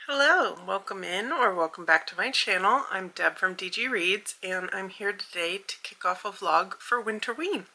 Hello, welcome in or welcome back to my channel. I'm Deb from DG Reads and I'm here today to kick off a vlog for Winterween.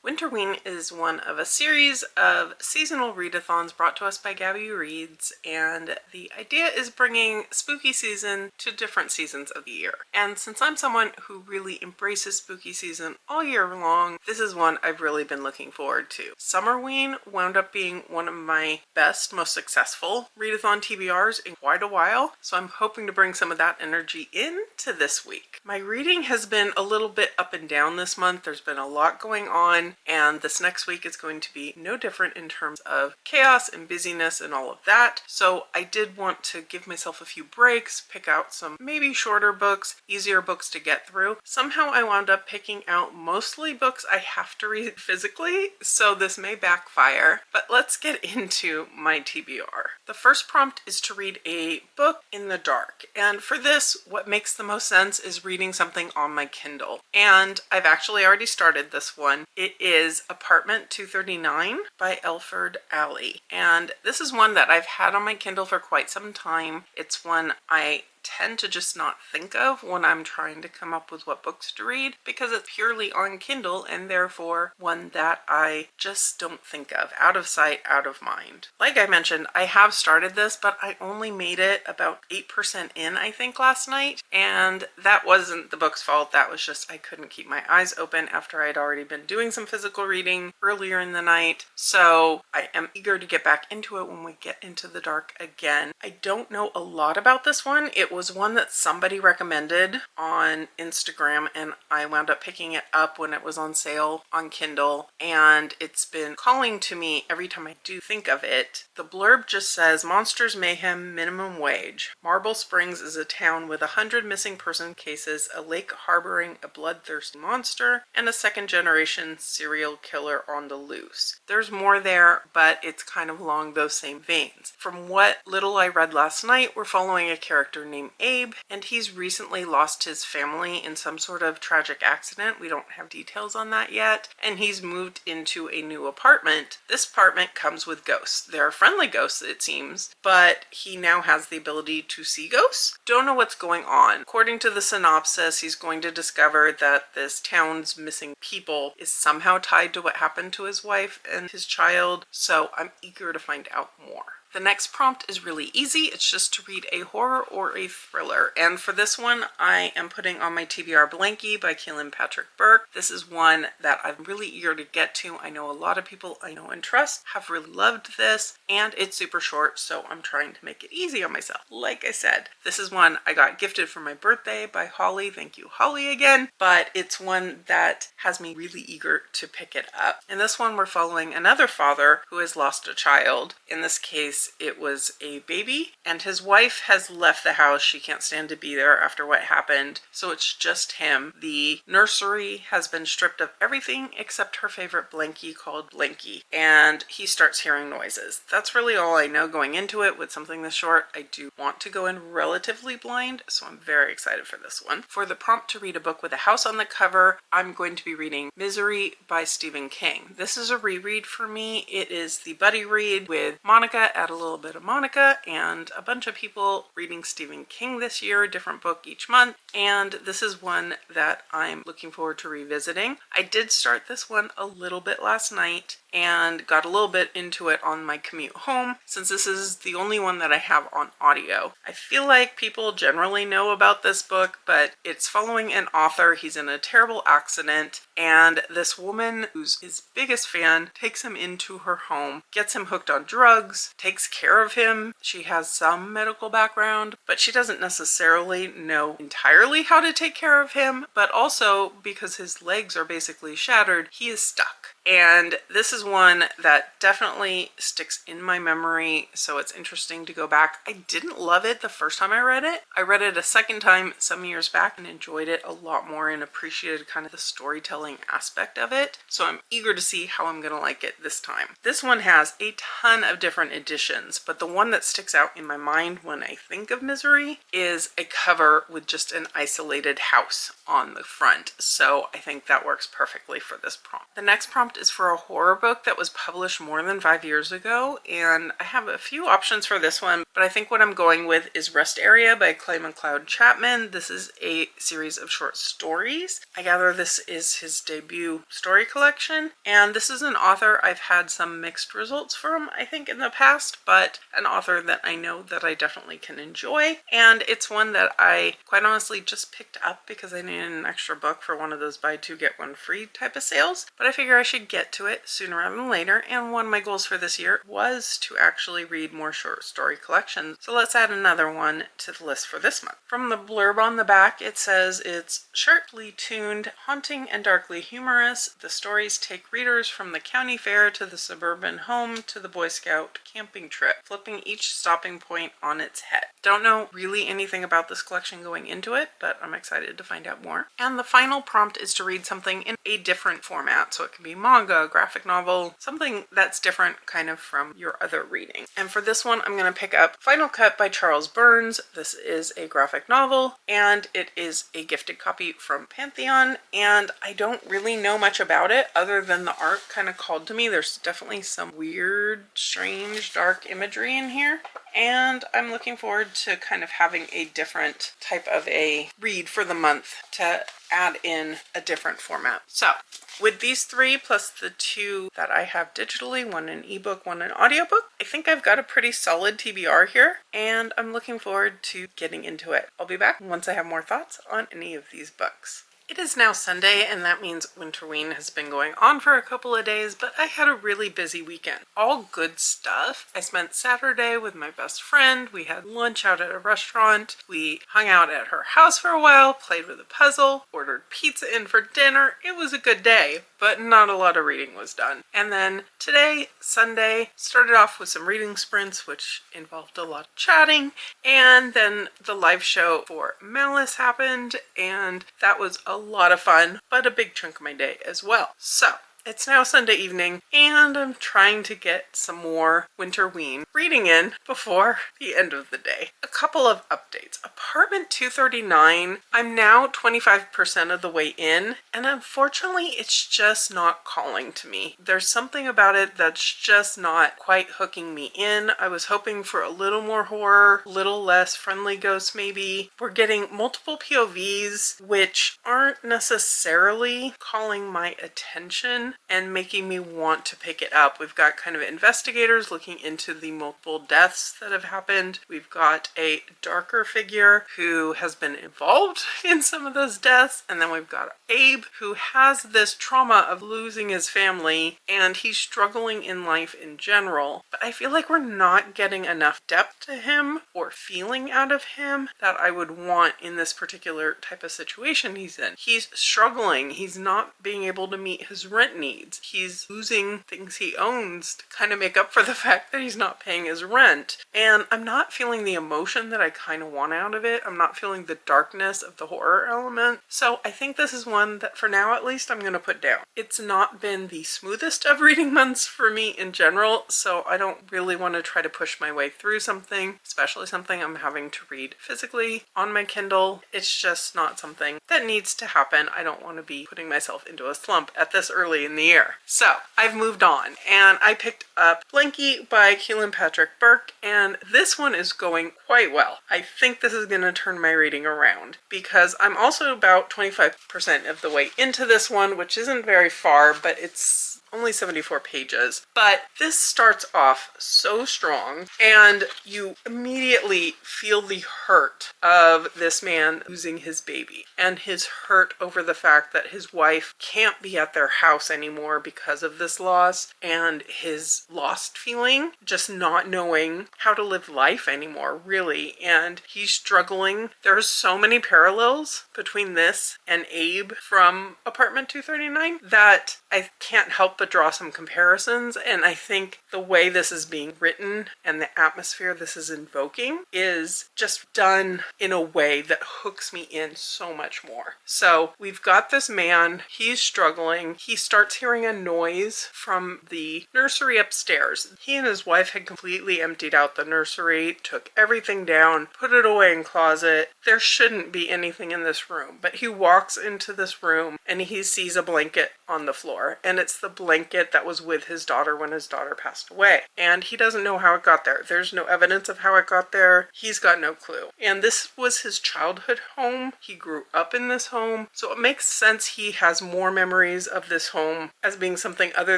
Winterween is one of a series of seasonal readathons brought to us by Gabby Reads, and the idea is bringing spooky season to different seasons of the year. And since I'm someone who really embraces spooky season all year long, this is one I've really been looking forward to. Summerween wound up being one of my best, most successful readathon TBRs in quite a while, so I'm hoping to bring some of that energy into this week. My reading has been a little bit up and down this month. There's been a lot going on, and this next week is going to be no different in terms of chaos and busyness and all of that. So I did want to give myself a few breaks, pick out some maybe shorter books, easier books to get through. Somehow I wound up picking out mostly books I have to read physically, so this may backfire, but let's get into my TBR. The first prompt is to read a book in the dark, and for this, what makes the most sense is reading something on my Kindle. And I've actually already started this one. It is Apartment 239 by Elford Alley. And this is one that I've had on my Kindle for quite some time. It's one I tend to just not think of when I'm trying to come up with what books to read because it's purely on Kindle and therefore one that I just don't think of. Out of sight, out of mind. Like I mentioned, I have started this, but I only made it about 8% in, I think, last night. And that wasn't the book's fault. That was just I couldn't keep my eyes open after I'd already been doing some physical reading earlier in the night. So I am eager to get back into it when we get into the dark again. I don't know a lot about this one. It was one that somebody recommended on Instagram and I wound up picking it up when it was on sale on Kindle, and it's been calling to me every time I do think of it. The blurb just says, Monsters, Mayhem, Minimum Wage. Marble Springs is a town with 100 missing person cases, a lake harboring a bloodthirsty monster, and a second-generation serial killer on the loose. There's more there, but it's kind of along those same veins. From what little I read last night, we're following a character named Abe, and he's recently lost his family in some sort of tragic accident. We don't have details on that yet, and he's moved into a new apartment. This apartment comes with ghosts. They're friendly ghosts, it seems, but he now has the ability to see ghosts. Don't know what's going on. According to the synopsis, he's going to discover that this town's missing people is somehow tied to what happened to his wife and his child, so I'm eager to find out more. The next prompt is really easy. It's just to read a horror or a thriller. And for this one, I am putting on my TBR Blankie by Keelan Patrick Burke. This is one that I'm really eager to get to. I know a lot of people I know and trust have really loved this, and it's super short, so I'm trying to make it easy on myself. Like I said, this is one I got gifted for my birthday by Holly. Thank you, Holly, again. But it's one that has me really eager to pick it up. In this one, we're following another father who has lost a child. In this case, it was a baby, and his wife has left the house. She can't stand to be there after what happened, so it's just him. The nursery has been stripped of everything except her favorite blankie called Blanky, and he starts hearing noises. That's really all I know going into it with something this short. I do want to go in relatively blind, so I'm very excited for this one. For the prompt to read a book with a house on the cover, I'm going to be reading Misery by Stephen King. This is a reread for me. It is the buddy read with Monica. Add a little bit of Monica and a bunch of people reading Stephen King this year, a different book each month, and this is one that I'm looking forward to revisiting. I did start this one a little bit last night and got a little bit into it on my commute home, since this is the only one that I have on audio. I feel like people generally know about this book, but it's following an author. He's in a terrible accident, and this woman, who's his biggest fan, takes him into her home, gets him hooked on drugs, takes care of him. She has some medical background, but she doesn't necessarily know entirely how to take care of him, but also because his legs are basically shattered, he is stuck. And this is one that definitely sticks in my memory, so it's interesting to go back. I didn't love it the first time I read it. I read it a second time some years back and enjoyed it a lot more and appreciated kind of the storytelling aspect of it. So I'm eager to see how I'm going to like it this time. This one has a ton of different editions, but the one that sticks out in my mind when I think of Misery is a cover with just an isolated house on the front. So I think that works perfectly for this prompt. The next prompt is for a horror book that was published more than 5 years ago, and I have a few options for this one, but I think what I'm going with is Rest Area by Clay McLeod Chapman. This is a series of short stories. I gather this is his debut story collection, and this is an author I've had some mixed results from, I think, in the past, but an author that I know that I definitely can enjoy, and it's one that I quite honestly just picked up because I needed an extra book for one of those buy two get one free type of sales, but I figure I should get to it sooner rather than later, and one of my goals for this year was to actually read more short story collections, so let's add another one to the list for this month. From the blurb on the back, it says it's sharply tuned, haunting and darkly humorous. The stories take readers from the county fair to the suburban home to the Boy Scout camping trip, flipping each stopping point on its head. Don't know really anything about this collection going into it, but I'm excited to find out more. And the final prompt is to read something in a different format, so it can be manga, graphic novel, something that's different kind of from your other reading. And for this one, I'm going to pick up Final Cut by Charles Burns. This is a graphic novel, and it is a gifted copy from Pantheon, and I don't really know much about it other than the art kind of called to me. There's definitely some weird, strange, dark imagery in here, and I'm looking forward to kind of having a different type of a read for the month to add in a different format. So with these three plus the two that I have digitally, one an ebook, one an audiobook, I think I've got a pretty solid TBR here, and I'm looking forward to getting into it. I'll be back once I have more thoughts on any of these books. It is now Sunday, and that means Winterween has been going on for a couple of days, but I had a really busy weekend. All good stuff. I spent Saturday with my best friend. We had lunch out at a restaurant. We hung out at her house for a while, played with a puzzle, ordered pizza in for dinner. It was a good day, but not a lot of reading was done. And then today, Sunday, started off with some reading sprints, which involved a lot of chatting, and then the live show for Malice happened, and that was a lot of fun, but a big chunk of my day as well. So it's now Sunday evening, and I'm trying to get some more Winterween reading in before the end of the day. A couple of updates. Apartment 239, I'm now 25% of the way in, and unfortunately it's just not calling to me. There's something about it that's just not quite hooking me in. I was hoping for a little more horror, a little less friendly ghosts maybe. We're getting multiple POVs, which aren't necessarily calling my attention and making me want to pick it up. We've got kind of investigators looking into the multiple deaths that have happened. We've got a darker figure who has been involved in some of those deaths, and then we've got Abe who has this trauma of losing his family, and he's struggling in life in general. But I feel like we're not getting enough depth to him or feeling out of him that I would want in this particular type of situation he's in. He's struggling. He's not being able to meet his rent needs. He's losing things he owns to kind of make up for the fact that he's not paying his rent. And I'm not feeling the emotion that I kind of want out of it. I'm not feeling the darkness of the horror element. So I think this is one that for now at least I'm going to put down. It's not been the smoothest of reading months for me in general, so I don't really want to try to push my way through something, especially something I'm having to read physically on my Kindle. It's just not something that needs to happen. I don't want to be putting myself into a slump at this early in the year. So I've moved on, and I picked up Blanky by Keelan Patrick Burke, and this one is going quite well. I think this is going to turn my reading around because I'm also about 25% of the way into this one, which isn't very far, but it's only 74 pages. But this starts off so strong, and you immediately feel the hurt of this man losing his baby and his hurt over the fact that his wife can't be at their house anymore because of this loss, and his lost feeling, just not knowing how to live life anymore, really. And he's struggling. There's so many parallels between this and Abe from Apartment 239 that I can't help but draw some comparisons, and I think the way this is being written and the atmosphere this is invoking is just done in a way that hooks me in so much more. So we've got this man, he's struggling, he starts hearing a noise from the nursery upstairs. He and his wife had completely emptied out the nursery, took everything down, put it away in closet. There shouldn't be anything in this room, but he walks into this room and he sees a blanket on the floor, and it's the blanket that was with his daughter when his daughter passed away. And he doesn't know how it got there. There's no evidence of how it got there. He's got no clue. And this was his childhood home. He grew up in this home, so it makes sense he has more memories of this home as being something other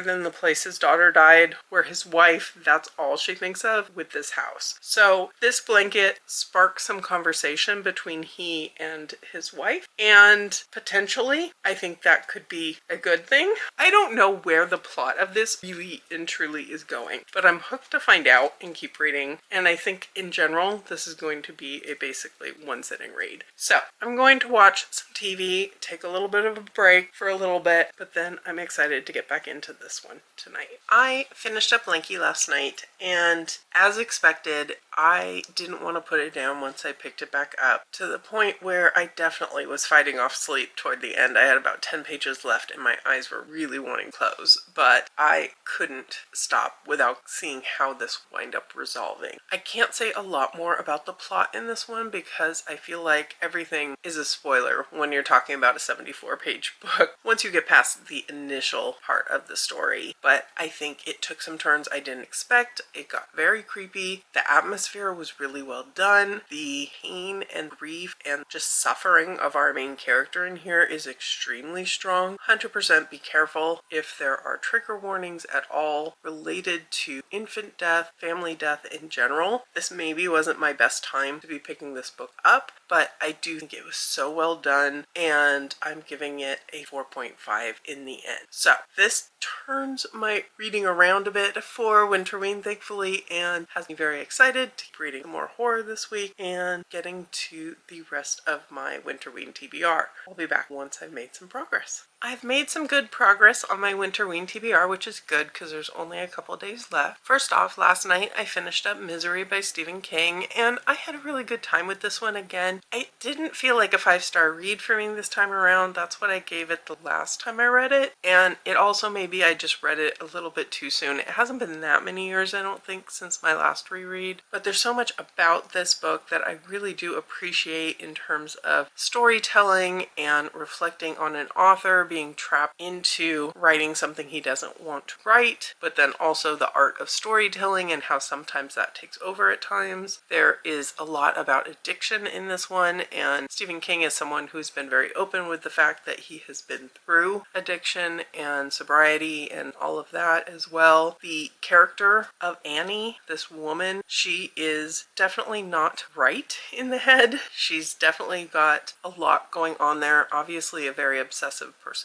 than the place his daughter died, where his wife, that's all she thinks of with this house. So this blanket sparks some conversation between he and his wife, and potentially I think that could be a good thing. I don't know where the plot of this really and truly is going, but I'm hooked to find out and keep reading, and I think in general this is going to be a basically one sitting read. So I'm going to watch some TV, take a little bit of a break for a little bit, but then I'm excited to get back into this one tonight. I finished up Lanky last night, and as expected, I didn't want to put it down once I picked it back up, to the point where I definitely was fighting off sleep toward the end. I had about 10 pages left and my eyes were really wanting to close, but I couldn't stop without seeing how this wind up resolving. I can't say a lot more about the plot in this one because I feel like everything is a spoiler when you're talking about a 74-page book once you get past the initial part of the story. But I think it took some turns I didn't expect. It got very creepy. The atmosphere was really well done. The pain and grief and just suffering of our main character in here is extremely strong. 100% be careful if there are trigger warnings at all related to infant death, family death in general. This maybe wasn't my best time to be picking this book up, but I do think it was so well done, and I'm giving it a 4.5 in the end. So this turns my reading around a bit for Winterween, thankfully, and has me very excited to keep reading more horror this week and getting to the rest of my Winterween TBR. I'll be back once I've made some progress. I've made some good progress on my Winterween TBR, which is good because there's only a couple days left. First off, last night I finished up Misery by Stephen King, and I had a really good time with this one again. It didn't feel like a 5-star read for me this time around. That's what I gave it the last time I read it, and it also maybe I just read it a little bit too soon. It hasn't been that many years, I don't think, since my last reread, but there's so much about this book that I really do appreciate in terms of storytelling and reflecting on an author being trapped into writing something he doesn't want to write, but then also the art of storytelling and how sometimes that takes over at times. There is a lot about addiction in this one, and Stephen King is someone who's been very open with the fact that he has been through addiction and sobriety and all of that as well. The character of Annie, this woman, she is definitely not right in the head. She's definitely got a lot going on there. Obviously a very obsessive personality.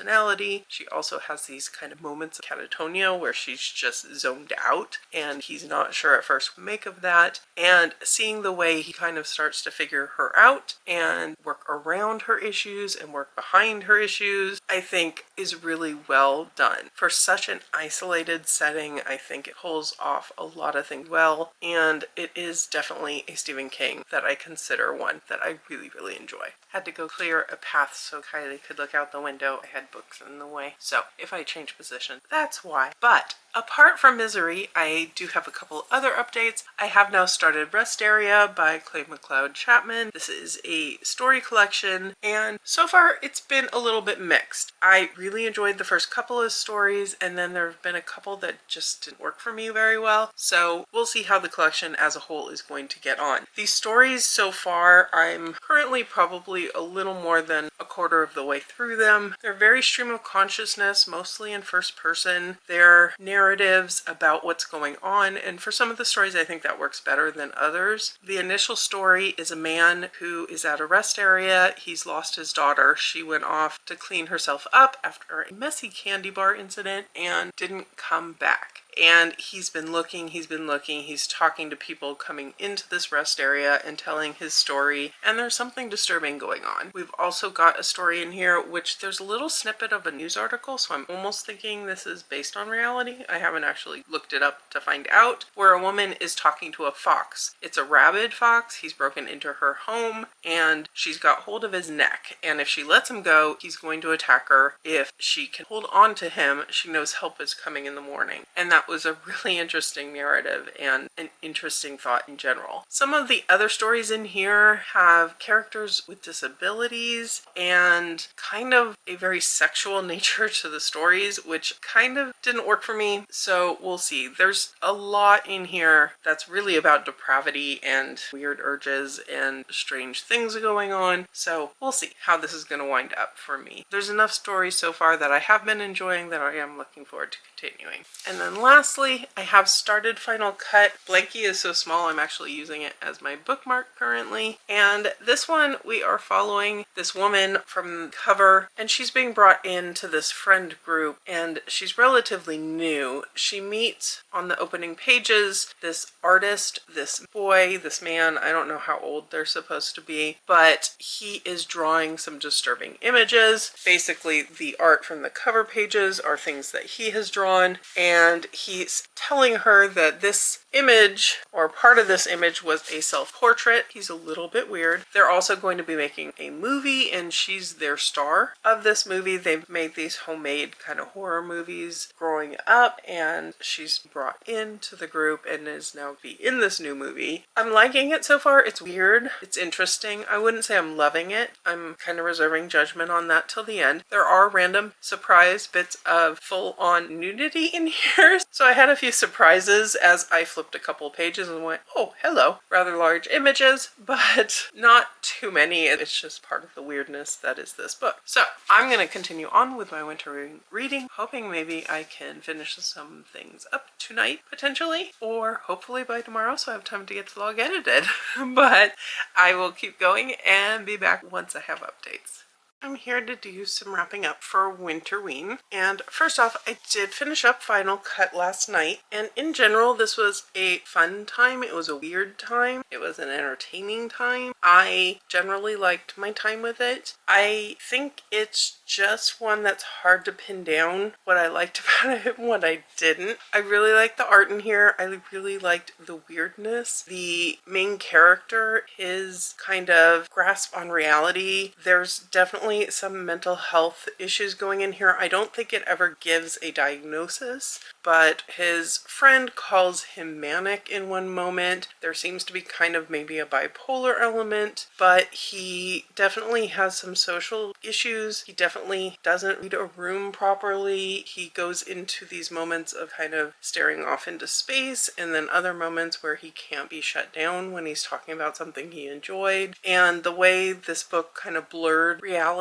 She also has these kind of moments of catatonia where she's just zoned out and he's not sure at first what to make of that. And seeing the way he kind of starts to figure her out and work around her issues and work behind her issues, I think is really well done. For such an isolated setting, I think it pulls off a lot of things well, and it is definitely a Stephen King that I consider one that I really, really enjoy. Had to go clear a path so Kylie could look out the window. I had books in the way, so if I change position, that's why. But apart from Misery, I do have a couple other updates. I have now started Rest Area by Clay McLeod Chapman. This is a story collection, and so far it's been a little bit mixed. I really enjoyed the first couple of stories, and then there have been a couple that just didn't work for me very well, so we'll see how the collection as a whole is going to get on. These stories so far, I'm currently probably a little more than a quarter of the way through them. They're very stream of consciousness, mostly in first person. They're narratives about what's going on, and for some of the stories I think that works better than others. The initial story is a man who is at a rest area. He's lost his daughter. She went off to clean herself up after a messy candy bar incident and didn't come back. And he's been looking, he's talking to people coming into this rest area and telling his story, and there's something disturbing going on. We've also got a story in here which there's a little snippet of a news article, so I'm almost thinking this is based on reality. I haven't actually looked it up to find out, where a woman is talking to a fox. It's a rabid fox. He's broken into her home and she's got hold of his neck, and if she lets him go, he's going to attack her. If she can hold on to him, she knows help is coming in the morning. And that that was a really interesting narrative and an interesting thought in general. Some of the other stories in here have characters with disabilities and kind of a very sexual nature to the stories, which kind of didn't work for me. So we'll see. There's a lot in here that's really about depravity and weird urges and strange things going on. So we'll see how this is going to wind up for me. There's enough stories so far that I have been enjoying that I am looking forward to continuing. And then lastly, I have started Final Cut. Blanky is so small, I'm actually using it as my bookmark currently. And this one, we are following this woman from cover, and she's being brought into this friend group, and she's relatively new. She meets on the opening pages this artist, this boy, this man, I don't know how old they're supposed to be, but he is drawing some disturbing images. Basically, the art from the cover pages are things that he has drawn, and he's telling her that this image, or part of this image, was a self-portrait. He's a little bit weird. They're also going to be making a movie, and she's their star of this movie. They've made these homemade kind of horror movies growing up, and she's brought into the group and is now be in this new movie. I'm liking it so far. It's weird. It's interesting. I wouldn't say I'm loving it. I'm kind of reserving judgment on that till the end. There are random surprise bits of full-on nudity in here. So I had a few surprises as I flipped a couple pages and went, oh, hello. Rather large images, but not too many. It's just part of the weirdness that is this book. So I'm going to continue on with my winter reading, hoping maybe I can finish some things up tonight, potentially, or hopefully by tomorrow so I have time to get the vlog edited. But I will keep going and be back once I have updates. I'm here to do some wrapping up for Winterween. And first off, I did finish up Final Cut last night. And in general, this was a fun time. It was a weird time. It was an entertaining time. I generally liked my time with it. I think it's just one that's hard to pin down what I liked about it and what I didn't. I really liked the art in here. I really liked the weirdness. The main character, his kind of grasp on reality. There's definitely some mental health issues going in here. I don't think it ever gives a diagnosis, but his friend calls him manic in one moment. There seems to be kind of maybe a bipolar element, but he definitely has some social issues. He definitely doesn't read a room properly. He goes into these moments of kind of staring off into space, and then other moments where he can't be shut down when he's talking about something he enjoyed. And the way this book kind of blurred reality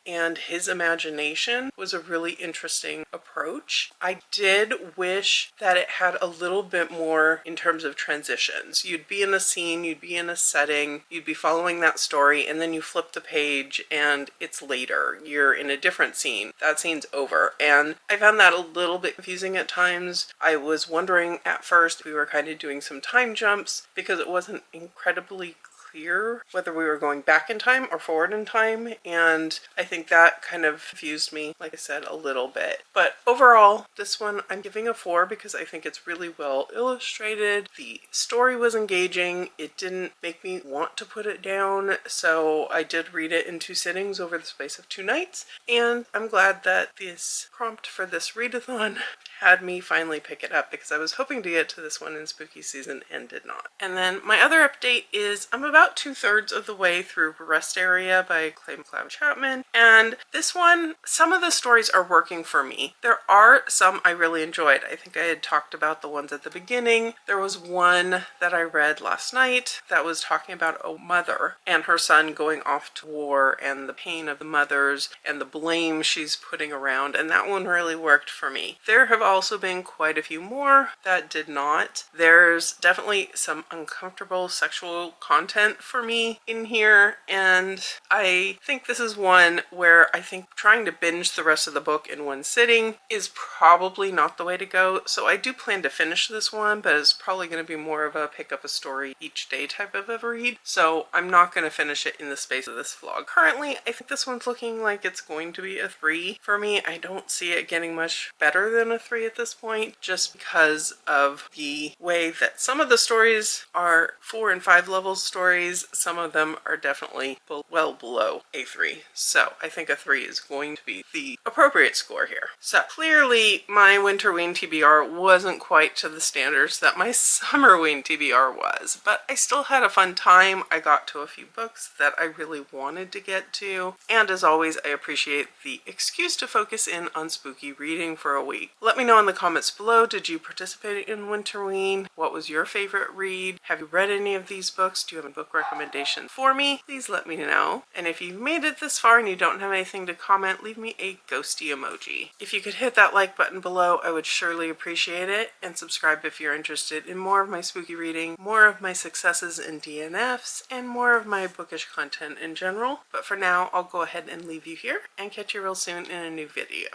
and his imagination was a really interesting approach. I did wish that it had a little bit more in terms of transitions. You'd be in a scene, you'd be in a setting, you'd be following that story, and then you flip the page and it's later. You're in a different scene. That scene's over. And I found that a little bit confusing at times. I was wondering at first if we were kind of doing some time jumps because it wasn't incredibly clear whether we were going back in time or forward in time, and I think that kind of confused me, like I said, a little bit. But overall, this one I'm giving a 4 because I think it's really well illustrated. The story was engaging. It didn't make me want to put it down, so I did read it in 2 sittings over the space of 2 nights, and I'm glad that this prompt for this readathon had me finally pick it up because I was hoping to get to this one in spooky season and did not. And then my other update is I'm about 2/3 of the way through Rest Area by Clay McLeod Chapman, and this one, some of the stories are working for me. There are some I really enjoyed. I think I had talked about the ones at the beginning. There was one that I read last night that was talking about a mother and her son going off to war and the pain of the mothers and the blame she's putting around, and that one really worked for me. There have also been quite a few more that did not. There's definitely some uncomfortable sexual content for me in here, and I think this is one where I think trying to binge the rest of the book in one sitting is probably not the way to go. So I do plan to finish this one, but it's probably going to be more of a pick up a story each day type of a read. So I'm not going to finish it in the space of this vlog. Currently, I think this one's looking like it's going to be a 3 for me. I don't see it getting much better than a 3 at this point, just because of the way that some of the stories are 4 and 5 level stories categories. Some of them are definitely well below a 3. So I think a 3 is going to be the appropriate score here. So clearly my Winterween TBR wasn't quite to the standards that my Summerween TBR was, but I still had a fun time. I got to a few books that I really wanted to get to, and as always, I appreciate the excuse to focus in on spooky reading for a week. Let me know in the comments below, did you participate in Winterween? What was your favorite read? Have you read any of these books? Do you have a book recommendation for me? Please let me know. And if you've made it this far and you don't have anything to comment, leave me a ghosty emoji. If you could hit that like button below, I would surely appreciate it, and subscribe if you're interested in more of my spooky reading, more of my successes in DNFs, and more of my bookish content in general. But for now, I'll go ahead and leave you here and catch you real soon in a new video.